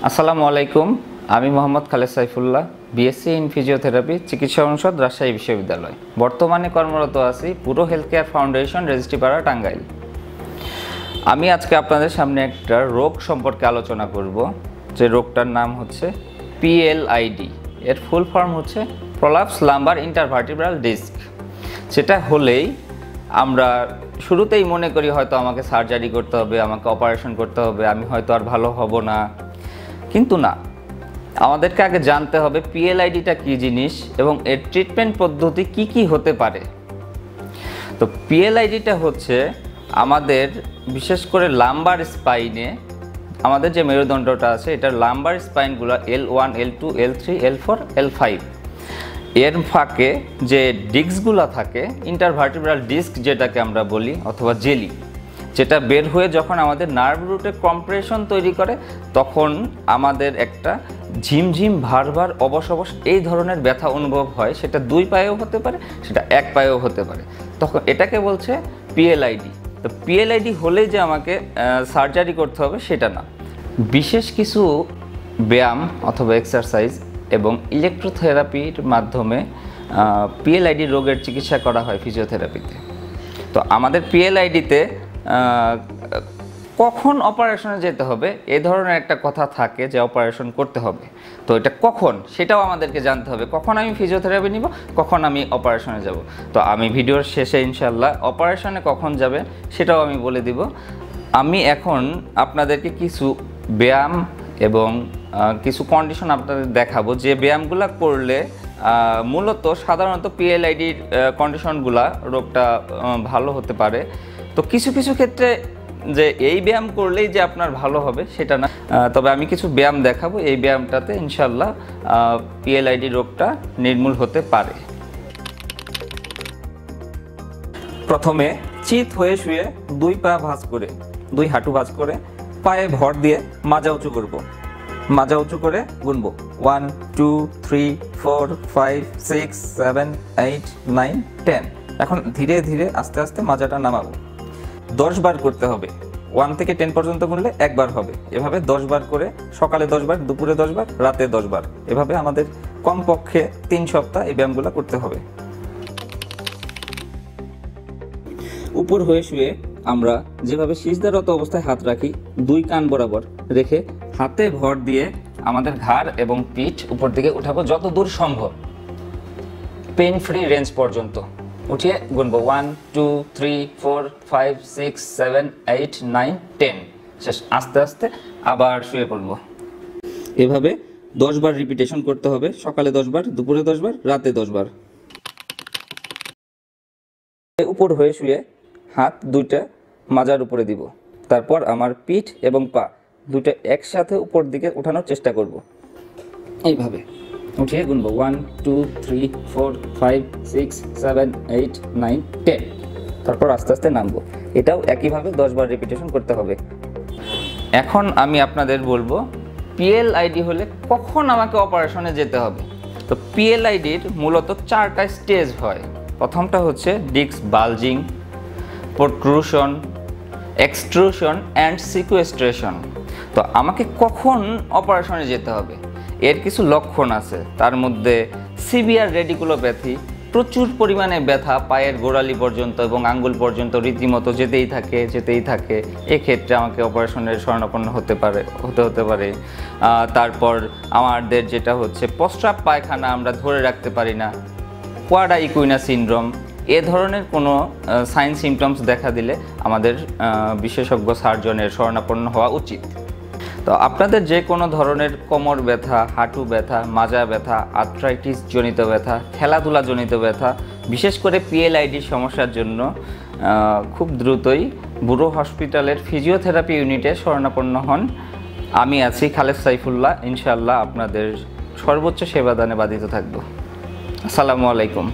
আসসালামু আলাইকুম। আমি Mohammad Khaled Saifullah, BSc in physiotherapy, চিকিৎসা অনুষদ, রাজশাহী বিশ্ববিদ্যালয়। বর্তমানে কর্মরত আছি পুরো হেলথ কেয়ার ফাউন্ডেশন, রেজিস্ট্রিপাড়া, টাঙ্গাইল। আমি আজকে আপনাদের সামনে একটা রোগ সম্পর্কে আলোচনা করব, যে রোগটার নাম হচ্ছে পিএলআইডি। এর ফুল ফর্ম হচ্ছে প্রলাপস লাম্বার ইন্টারভার্টিব্রাল ডিস্ক। সেটা হলেই আমরা শুরুতেই মনে করি হয়তো আমাকে সার্জারি করতে হবে, আমাকে অপারেশন করতে হবে, আমি হয়তো আর ভালো হব না। কিন্তু না, আমাদেরকে আগে জানতে হবে পিএলআইডিটা কী জিনিস এবং এর ট্রিটমেন্ট পদ্ধতি কি কি হতে পারে। তো পিএলআইডিটা হচ্ছে আমাদের বিশেষ করে লাম্বার স্পাইনে, আমাদের যে মেরুদণ্ডটা আছে এটার lumber স্পাইনগুলো L1, L2, L3, L4, L5, এর ফাঁকে যে ডিস্কগুলো থাকে, ইন্টারভার্টিব্রাল ডিস্ক যেটাকে আমরা বলি, অথবা জেলি, যেটা বের হয়ে যখন আমাদের নার্ভ রুটে কম্প্রেশন তৈরি করে, তখন আমাদের একটা ঝিমঝিম ভার অবশ এই ধরনের ব্যথা অনুভব হয়। সেটা দুই পায়েও হতে পারে, সেটা এক পায়েও হতে পারে। তখন এটাকে বলছে পিএলআইডি। তো পিএলআইডি হলেই যে আমাকে সার্জারি করতে হবে সেটা না। বিশেষ কিছু ব্যায়াম অথবা এক্সারসাইজ এবং ইলেকট্রোথেরাপির মাধ্যমে পিএলআইডি রোগের চিকিৎসা করা হয় ফিজিওথেরাপিতে। তো আমাদের পিএলআইডিতে কখন অপারেশনে যেতে হবে এ ধরনের একটা কথা থাকে, যে অপারেশন করতে হবে। তো এটা কখন, সেটাও আমাদেরকে জানতে হবে। কখন আমি ফিজিওথেরাপি নিব, কখন আমি অপারেশনে যাব। তো আমি ভিডিওর শেষে ইনশাল্লাহ অপারেশনে কখন যাবে সেটাও আমি বলে দিব। আমি এখন আপনাদেরকে কিছু ব্যায়াম এবং কিছু কন্ডিশন আপনাদের দেখাবো, যে ব্যায়ামগুলো করলে মূলত সাধারণত পিএলআইডির কন্ডিশনগুলা, রোগটা ভালো হতে পারে। তো কিছু কিছু ক্ষেত্রে যে এই ব্যায়াম করলেই যে আপনার ভালো হবে সেটা না, তবে আমি কিছু ব্যায়াম দেখাবো, এই ব্যায়ামটাতে ইনশাল্লাহ পিএলআইডি রোগটা নির্মূল হতে পারে। প্রথমে চিত হয়ে শুয়ে দুই পা ভাঁজ করে, দুই হাঁটু ভাঁজ করে পায়ে ভর দিয়ে মাজা উঁচু করব। মাজা উঁচু করে গুনবো 1, 2, 3, 4, 5, 6, 7, 8, 9, 10। এখন ধীরে ধীরে আস্তে আস্তে মাজাটা নামাবো। 10 বার করতে হবে। 1 থেকে 10 পর্যন্ত গুনলে একবার হবে। এভাবে 10 বার করে, সকালে 10 বার, দুপুরে 10 বার, রাতে 10 বার, এভাবে আমাদের কমপক্ষে 3 সপ্তাহ এই ব্যায়ামগুলো করতে হবে। উপর হয়ে শুয়ে আমরা যেভাবে সিজদারত অবস্থায় হাত রাখি, দুই কান বরাবর রেখে হাতে ভর দিয়ে আমাদের ঘাড় এবং পিঠ উপর দিকে উঠাবো যত দূর সম্ভব, পেন ফ্রি রেঞ্জ পর্যন্ত উঠিয়ে গুনবো 1, 2, 3, 4, 5, 6, 7, 8, 9, 10। শেষ। আস্তে আস্তে আবার শুয়ে পড়বো। এভাবে 10 বার রিপিটেশন করতে হবে। সকালে 10 বার, দুপুরে 10 বার, রাতে 10 বার। উপর হয়ে শুয়ে হাত দুইটা মাজার উপরে দিব। তারপর আমার পিঠ এবং পা দুটো একসাথে উপর দিকে উঠানোর চেষ্টা করব। এইভাবে উঠিয়ে গুনবো 1, 2, 3, 4, 5, 6, 7, 8, 9, 10। তারপর আস্তে আস্তে নামবো। এটাও একইভাবে 10 বার রিপিটেশন করতে হবে। এখন আমি আপনাদের বলবো পিএলআইডি হলে কখন আমাকে অপারেশনে যেতে হবে। তো পিএলআইডির মূলত 4টা স্টেজ হয়। প্রথমটা হচ্ছে disc bulging, protrusion, extrusion and sequestration. তো আমাকে কখন অপারেশনে যেতে হবে এর কিছু লক্ষণ আছে। তার মধ্যে সিভিয়ার রেডিকুলোপ্যাথি, প্রচুর পরিমাণে ব্যথা পায়ের গোড়ালি পর্যন্ত এবং আঙ্গুল পর্যন্ত রীতিমতো যেতেই থাকে, এক্ষেত্রে আমাকে অপারেশনের শরণাপন্ন হতে পারে। তারপর আমাদের যেটা হচ্ছে প্রস্রাব পায়খানা আমরা ধরে রাখতে পারি না, কোয়াডা ইকুইনা সিনড্রোম, এ ধরনের কোনো সাইন সিমটমস দেখা দিলে আমাদের বিশেষজ্ঞ সার্জনের শরণাপন্ন হওয়া উচিত। তো আপনাদের যে কোনো ধরনের কোমর ব্যথা, হাঁটু ব্যথা, মাজা ব্যথা, আর্থ্রাইটিস জনিত ব্যথা, খেলাধুলা জনিত ব্যথা, বিশেষ করে পিএলআইডির সমস্যার জন্য খুব দ্রুতই বুড়ো হসপিটালের ফিজিওথেরাপি ইউনিটে শরণাপন্ন হন। আমি আছি খালেদ সাইফুল্লাহ, ইনশাআল্লাহ আপনাদের সর্বোচ্চ সেবাদানে বাধিত থাকব। আসসালামু আলাইকুম।